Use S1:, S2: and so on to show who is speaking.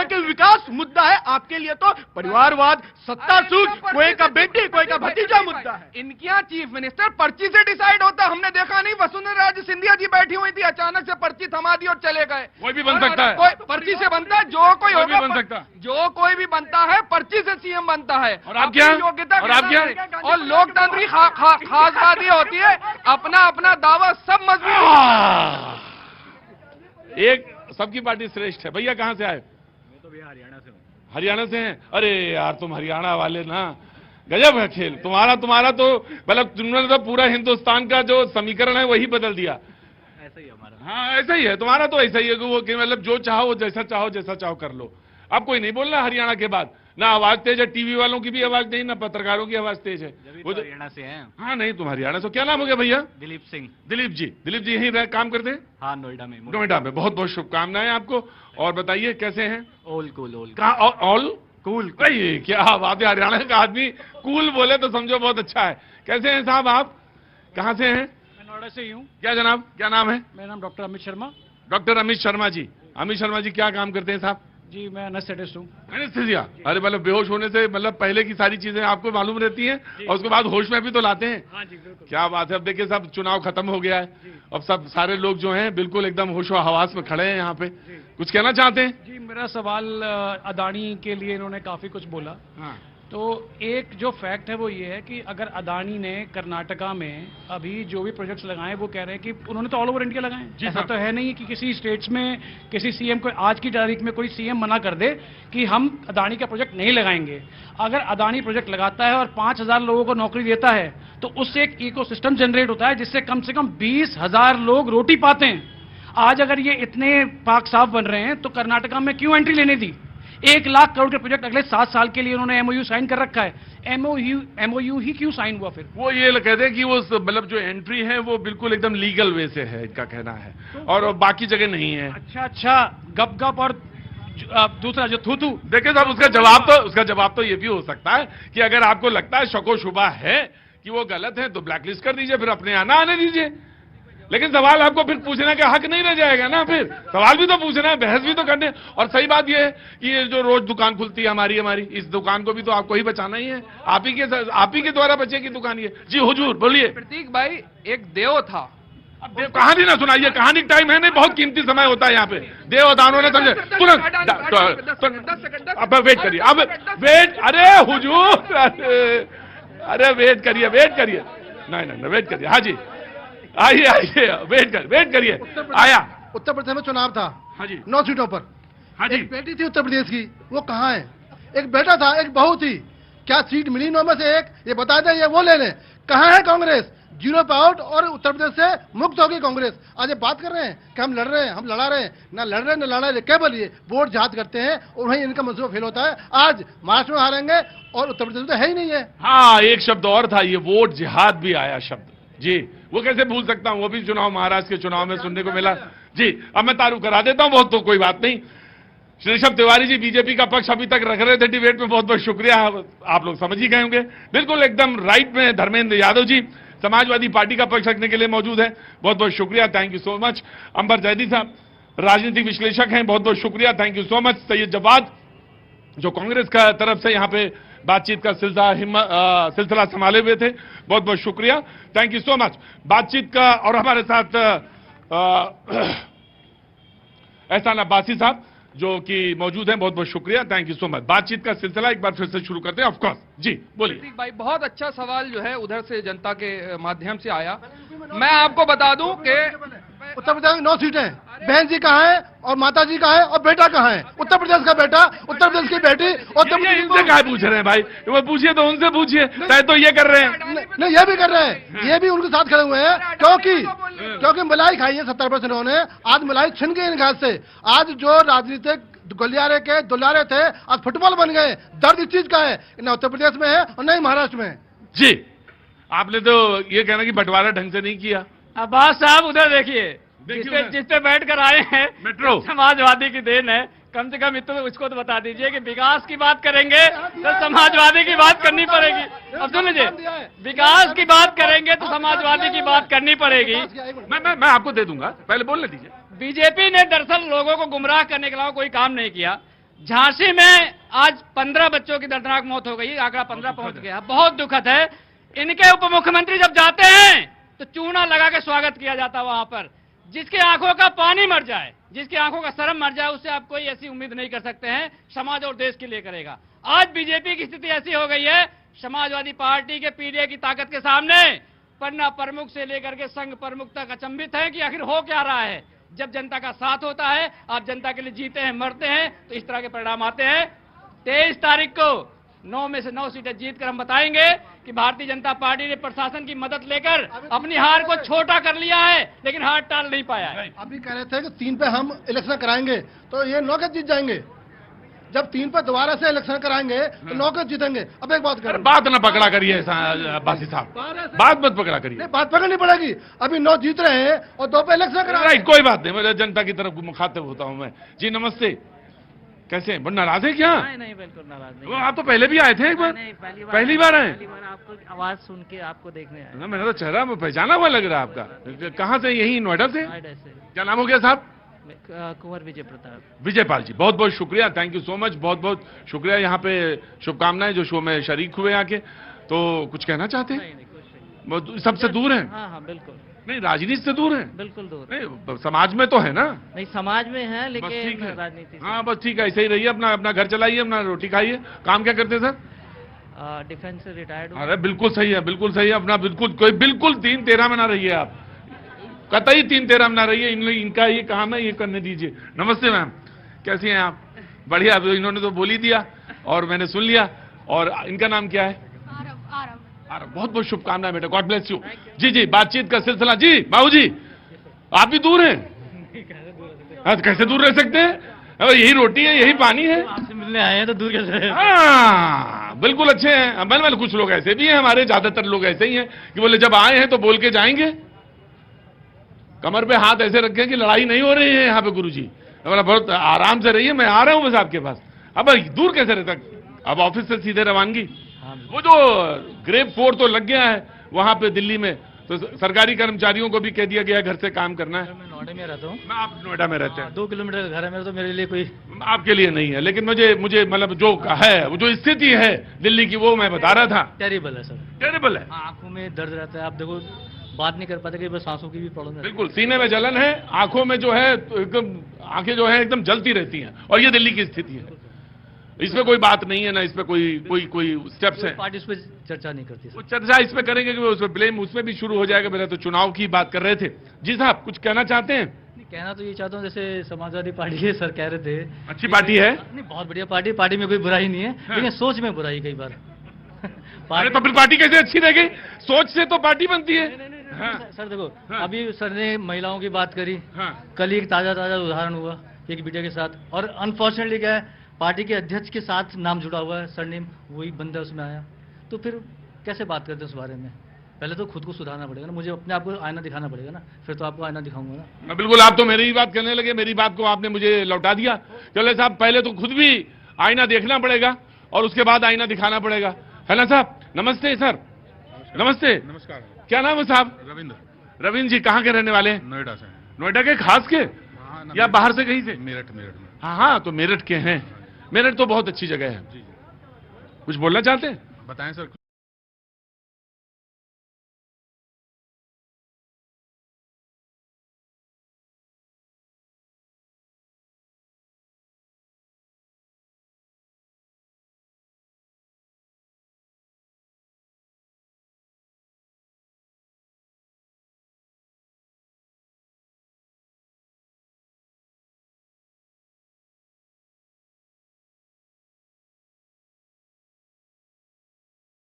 S1: के विकास मुद्दा है, आपके लिए तो परिवारवाद, सत्ता सूख, कोई का बेटी कोई का भतीजा मुद्दा है।
S2: इनके यहाँ चीफ मिनिस्टर पर्ची से डिसाइड होता है। हमने देखा नहीं, वसुंधरा राजे सिंधिया जी बैठी हुई थी, अचानक से पर्ची थमा दी और चले गए।
S3: कोई भी बन सकता है,
S2: कोई पर्ची से बनता है, जो कोई होगा
S3: बन सकता है,
S2: जो कोई भी बनता है पर्ची से सीएम बनता है।
S3: और आप क्या
S2: योग्यता
S3: और आप क्या
S2: और लोकतंत्र की खास बात ये होती है, अपना अपना दावा सब मजबूत।
S3: एक सबकी पार्टी श्रेष्ठ है। भैया कहाँ से आए?
S4: मैं तो भैया हरियाणा से हूँ।
S3: हरियाणा से हैं? अरे यार तुम हरियाणा वाले ना गजब है खेल तुम्हारा तो मतलब तुमने तो पूरा हिंदुस्तान का जो समीकरण है वही बदल दिया।
S4: ऐसा ही हमारा।
S3: हाँ ऐसा ही है तुम्हारा, तो ऐसा ही है कि वो कि मतलब जो चाहो जैसा चाहो कर लो। अब कोई नहीं बोलना हरियाणा के बाद, ना आवाज तेज है, टीवी वालों की भी आवाज नहीं, ना पत्रकारों की आवाज तेज है।
S4: वो तो हरियाणा से हैं।
S3: हाँ नहीं तुम हरियाणा से। क्या नाम हो गया भैया?
S4: दिलीप सिंह।
S3: दिलीप जी यहीं काम करते हैं?
S4: हाँ नोएडा में।
S3: नोएडा में। बहुत बहुत शुभकामनाएं आपको। और बताइए कैसे हैं?
S4: All cool.
S3: All cool. क्या बात है, हरियाणा का आदमी कूल बोले तो समझो बहुत अच्छा है। कैसे हैं साहब आप, कहाँ से हैं?
S4: मैं नोएडा से ही हूँ।
S3: क्या जनाब, क्या नाम है?
S4: मेरा नाम डॉक्टर अमित शर्मा।
S3: डॉक्टर अमित शर्मा जी। अमित शर्मा जी क्या काम करते हैं साहब?
S4: जी मैं एनेस्थेटिस्ट हूँ।
S3: एनेस्थीसिया। अरे मतलब बेहोश होने से मतलब पहले की सारी चीजें आपको मालूम रहती हैं और उसके बाद होश में भी तो लाते हैं।
S4: हाँ जी बिल्कुल।
S3: क्या बात है। अब देखिए सब चुनाव खत्म हो गया है, अब सब सारे लोग जो हैं बिल्कुल एकदम होशो हवास में खड़े हैं यहाँ पे। कुछ कहना चाहते हैं?
S4: जी मेरा सवाल अदानी के लिए इन्होंने काफी कुछ बोला।
S3: हाँ।
S4: तो एक जो फैक्ट है वो ये है कि अगर अदानी ने कर्नाटका में अभी जो भी प्रोजेक्ट्स लगाए वो कह रहे हैं कि उन्होंने तो ऑल ओवर इंडिया लगाए। ऐसा तो है नहीं कि किसी स्टेट्स में किसी सीएम को आज की तारीख में कोई सीएम मना कर दे कि हम अदानी का प्रोजेक्ट नहीं लगाएंगे। अगर अदानी प्रोजेक्ट लगाता है और 5,000 लोगों को नौकरी देता है तो उससे एक इकोसिस्टम जनरेट होता है जिससे कम से कम 20,000 लोग रोटी पाते हैं। आज अगर ये इतने पाक साफ बन रहे हैं तो कर्नाटका में क्यों एंट्री लेने दी? 1 लाख करोड़ के प्रोजेक्ट अगले 7 साल के लिए उन्होंने एमओयू साइन कर रखा है। एमओयू ही क्यों साइन हुआ फिर?
S3: वो ये कहते हैं कि वो मतलब जो एंट्री है वो बिल्कुल एकदम लीगल वे से है, इनका कहना है, और बाकी जगह नहीं है।
S4: अच्छा गप और दूसरा जो थू
S3: देखिए साहब उसका जवाब तो ये भी हो सकता है कि अगर आपको लगता है शको शुबा है कि वो गलत है तो ब्लैकलिस्ट कर दीजिए, फिर अपने आना आने दीजिए। लेकिन सवाल आपको फिर पूछने का हक नहीं रह जाएगा ना, फिर सवाल भी तो पूछना है, बहस भी तो करने। और सही बात यह है कि ये जो रोज दुकान खुलती है हमारी इस दुकान को भी तो आपको ही बचाना ही है। आप ही के द्वारा बचेगी दुकान ये। जी हुजूर बोलिए।
S2: प्रतीक भाई एक देव था।
S3: अब कहानी ना सुनाइए, कहानी टाइम है नहीं, बहुत कीमती समय होता है यहाँ पे। देवदानों ने समझे तुरंत। अब वेट करिए, अब वेट, अरे हुजूर अरे वेट करिए नहीं वेट करिए। हाँ जी आइए वेट करिए। आया
S5: उत्तर प्रदेश में चुनाव था।
S3: हाँ जी
S5: 9 सीटों पर।
S3: हाँ जी।
S5: एक बेटी थी उत्तर प्रदेश की, वो कहाँ है? एक बेटा था, एक बहू थी, क्या सीट मिली 9 में से एक? ये बता दें, ये वो ले लें। कहाँ है कांग्रेस? 0 पे आउट और उत्तर प्रदेश से मुक्त होगी कांग्रेस। आज ये बात कर रहे हैं कि हम लड़ रहे हैं, हम लड़ा रहे हैं, ना लड़ रहे हैं ना लड़ा रहे, केवल ये वोट जहाद करते हैं और वहीं इनका मंसूबा फेल होता है। आज महाराष्ट्र में हारेंगे और उत्तर प्रदेश में तो है ही नहीं है।
S3: हाँ एक शब्द और था, ये वोट जिहाद भी आया शब्द जी, वो कैसे भूल सकता हूं, वो भी चुनाव महाराष्ट्र के चुनाव में सुनने को मिला जी। अब मैं तारुफ करा देता हूं, बहुत तो कोई बात नहीं। श्री ऋषभ तिवारी जी बीजेपी का पक्ष अभी तक रख रहे थे डिबेट में, बहुत बहुत शुक्रिया, आप लोग समझ ही गए होंगे। बिल्कुल एकदम राइट में धर्मेंद्र यादव जी समाजवादी पार्टी का पक्ष रखने के लिए मौजूद है, बहुत बहुत शुक्रिया, thank you so much. Amber Zaidi साहब राजनीतिक विश्लेषक हैं, बहुत बहुत शुक्रिया, thank you so much. Syed Jawad जो कांग्रेस का तरफ से यहाँ पे बातचीत का सिलसिला संभाले हुए थे, बहुत बहुत शुक्रिया, थैंक यू सो मच। बातचीत का और हमारे साथ एहसान अब्बासी साहब जो कि मौजूद हैं, बहुत बहुत शुक्रिया, थैंक यू सो मच। बातचीत का सिलसिला एक बार फिर से शुरू करते हैं, ऑफ कोर्स जी बोलिए।
S2: प्रतीक भाई बहुत अच्छा सवाल जो है उधर से जनता के माध्यम से आया। मैं आपको बता दूं कि
S5: उत्तर प्रदेश में 9 सीटें, बहन जी कहाँ है और माता जी कहाँ है और बेटा कहाँ है? उत्तर प्रदेश का बेटा, उत्तर प्रदेश की बेटी, उत्तर प्रदेश
S3: इनसे क्या पूछ रहे हैं भाई? वो पूछिए तो उनसे पूछिए, चाहे तो ये कर रहे हैं।
S5: नहीं ये भी कर रहे हैं, ये भी उनके साथ खड़े हुए हैं क्योंकि मलाई खाई है 70% उन्होंने। आज मलाई छिन गई इन घास से। आज जो राजनीतिक गलियारे के दुलारे थे आज फुटबॉल बन गए। दर्द इस चीज का है, न उत्तर प्रदेश में है और न ही महाराष्ट्र में।
S3: जी आपने तो ये कहना कि बंटवारा ढंग से नहीं किया।
S4: अब्बास साहब उधर देखिए, जिस पे बैठ कर आए हैं
S3: मेट्रो
S4: समाजवादी की देन है। कम से कम उसको तो बता दीजिए कि विकास की बात करेंगे तो समाजवादी की बात करनी पड़ेगी। अब सुन लीजिए, विकास की बात करेंगे तो समाजवादी की बात करनी पड़ेगी।
S3: मैं आपको दे दूंगा, पहले बोलने दीजिए।
S4: बीजेपी ने दरअसल लोगों को गुमराह करने के अलावा कोई काम नहीं किया।
S6: झांसी में आज 15 बच्चों की दर्दनाक मौत हो गई, आंकड़ा 15 पहुंच गया, बहुत दुखद है। इनके उप मुख्यमंत्री जब जाते हैं तो चूना लगा के स्वागत किया जाता है वहां पर। जिसकी आंखों का पानी मर जाए, जिसकी आंखों का शर्म मर जाए, उससे आप कोई ऐसी उम्मीद नहीं कर सकते हैं समाज और देश के लिए करेगा। आज बीजेपी की स्थिति ऐसी हो गई है, समाजवादी पार्टी के पीडीए की ताकत के सामने पन्ना प्रमुख से लेकर के संघ प्रमुख तक अचंभित है कि आखिर हो क्या रहा है। जब जनता का साथ होता है, आप जनता के लिए जीते हैं, मरते हैं, तो इस तरह के परिणाम आते हैं। 23 तारीख को 9 में से 9 सीटें जीतकर हम बताएंगे कि भारतीय जनता पार्टी ने प्रशासन की मदद लेकर अपनी हार को छोटा कर लिया है, लेकिन हार टाल नहीं पाया है।
S5: अभी कह रहे थे कि 3 पे हम इलेक्शन कराएंगे तो ये 9 के जीत जाएंगे। जब 3 पे दोबारा से इलेक्शन कराएंगे तो 9 के जीतेंगे। अब एक बात करें,
S3: बात ना पकड़ा करिए अब्बासी साहब, बात मत पकड़ा करिए।
S5: नहीं, बात पकड़नी पड़ेगी। अभी 9 जीत रहे हैं और 2 पे इलेक्शन कराएंगे।
S3: राइट, कोई बात नहीं, मैं जनता की तरफ मुखातिब होता हूं मैं। जी नमस्ते, कैसे हैं? बहुत नाराज है क्या?
S7: नहीं बिल्कुल नाराज नहीं।
S3: वो आप तो पहले भी आए थे एक बार?
S7: नहीं,
S3: पहली बार आए?
S7: पहली बार आपको आवाज सुन के आपको देखने आया।
S3: ना, मेरा तो चेहरा पहचाना हुआ लग रहा है आपका। कहाँ से? यही नोएडा से?
S7: नोएडा से।
S3: क्या नाम हो गया साहब?
S7: कुंवर विजय प्रताप।
S3: विजयपाल जी, बहुत बहुत शुक्रिया, थैंक यू सो मच, बहुत बहुत शुक्रिया। यहाँ पे शुभकामनाएं जो शो में शरीक हुए आके। तो कुछ कहना चाहते हैं?
S7: नहीं कुछ नहीं।
S3: वो सबसे दूर हैं?
S7: हाँ बिल्कुल।
S3: नहीं, राजनीति से दूर हैं?
S7: बिल्कुल दूर।
S3: नहीं, समाज में तो है ना?
S7: नहीं, समाज में है
S3: बस ठीक
S7: लेकिन
S3: है,
S7: राजनीति से।
S3: हाँ बस ठीक है, ऐसे ही रहिए, अपना अपना घर चलाइए, अपना रोटी खाइए। काम क्या करते हैं सर?
S7: डिफेंस से रिटायर्ड हूँ।
S3: अरे बिल्कुल सही है, बिल्कुल सही है, अपना बिल्कुल कोई बिल्कुल 3-13 में ना रहिए आप, कतई 3-13 में ना रहिए। इनका ये काम है, ये करने दीजिए। नमस्ते मैम, कैसी हैं आप? बढ़िया, इन्होंने तो बोल ही दिया और मैंने सुन लिया। और इनका नाम क्या है? आरव, बहुत बहुत शुभकामनाएं बेटा, गॉड ब्लेस यू। जी जी, बातचीत का सिलसिला। जी बाबू जी, आप भी दूर हैं? हाँ, कैसे दूर रह सकते हैं? यही रोटी है, यही पानी है।
S7: आपसे मिलने आए हैं तो दूर कैसे?
S3: हाँ बिल्कुल अच्छे हैं। मैंने कुछ लोग ऐसे भी हैं, हमारे ज्यादातर लोग ऐसे ही हैं कि बोले जब आए हैं तो बोल के जाएंगे। कमर पे हाथ ऐसे रखें कि लड़ाई नहीं हो रही है यहाँ पे गुरुजी। बोला बहुत आराम से रहिए, मैं आ रहा हूँ बस आपके पास। अब दूर कैसे रहता? अब ऑफिस से सीधे रवानगी। वो जो ग्रेप 4 तो लग गया है वहां पे दिल्ली में, तो सरकारी कर्मचारियों को भी कह दिया गया घर से काम करना है।
S7: मैं नोएडा में रहता हूँ।
S3: मैं, आप नोएडा में रहते हैं?
S7: 2 किलोमीटर का घर है मेरा, तो मेरे लिए कोई
S3: आपके लिए नहीं है, लेकिन मुझे मतलब जो है, वो जो स्थिति है दिल्ली की, वो मैं बता रहा था।
S7: टेरिबल है सर,
S3: टेरिबल है।
S7: आंखों में दर्द रहता है। आप देखो, बात नहीं कर पाते, कई बार सांसों की भी प्रॉब्लम है।
S3: बिल्कुल, सीने में जलन है, आंखों में जो है तो एकदम आंखें जो है एकदम जलती रहती हैं, और ये दिल्ली की स्थिति है। इसमें कोई बात नहीं है ना, इसमें कोई स्टेप्स है।
S7: पार्टी इस पे चर्चा नहीं करती
S3: वो
S7: सर।
S3: चर्चा इसमें करेंगे कि उसमें ब्लेम उसमें भी शुरू हो जाएगा। मेरा तो चुनाव की बात कर रहे थे। जी साहब, कुछ कहना चाहते हैं?
S7: नहीं, कहना तो ये चाहता हूँ, जैसे समाजवादी पार्टी है सर, कह रहे थे
S3: अच्छी पार्टी है?
S7: नहीं, बहुत बढ़िया पार्टी में कोई बुराई नहीं है, लेकिन सोच में बुराई कई बार।
S3: अरे तो फिर पार्टी कैसे अच्छी रह गई? सोच से तो पार्टी बनती है। हाँ।
S7: सर देखो,
S3: हाँ।
S7: अभी सर ने महिलाओं की बात करी।
S3: हाँ।
S7: कल ही एक ताजा उदाहरण हुआ एक बेटे के साथ, और अनफॉर्चुनेटली क्या है, पार्टी के अध्यक्ष के साथ नाम जुड़ा हुआ है, सरनेम वही बंदा उसमें आया। तो फिर कैसे बात करते हैं उस बारे में? पहले तो खुद को सुधारना पड़ेगा ना, मुझे अपने आप को आईना दिखाना पड़ेगा ना, फिर तो आपको आईना दिखाऊंगा ना।
S3: बिल्कुल, आप तो मेरी ही बात करने लगे, मेरी बात को आपने मुझे लौटा दिया। चलो साहब, पहले तो खुद भी आईना देखना पड़ेगा और उसके बाद आईना दिखाना पड़ेगा, है ना साहब? नमस्ते सर। नमस्ते।
S2: नमस्कार।
S3: क्या नाम है साहब?
S2: रविंद्र।
S3: रविंद्र जी, कहाँ के रहने वाले हैं?
S2: नोएडा से।
S3: नोएडा के खास के या बाहर से कहीं से?
S2: मेरठ में।
S3: हाँ, तो मेरठ के हैं। मेरठ तो बहुत अच्छी जगह है। कुछ बोलना चाहते हैं?
S2: बताएं सर।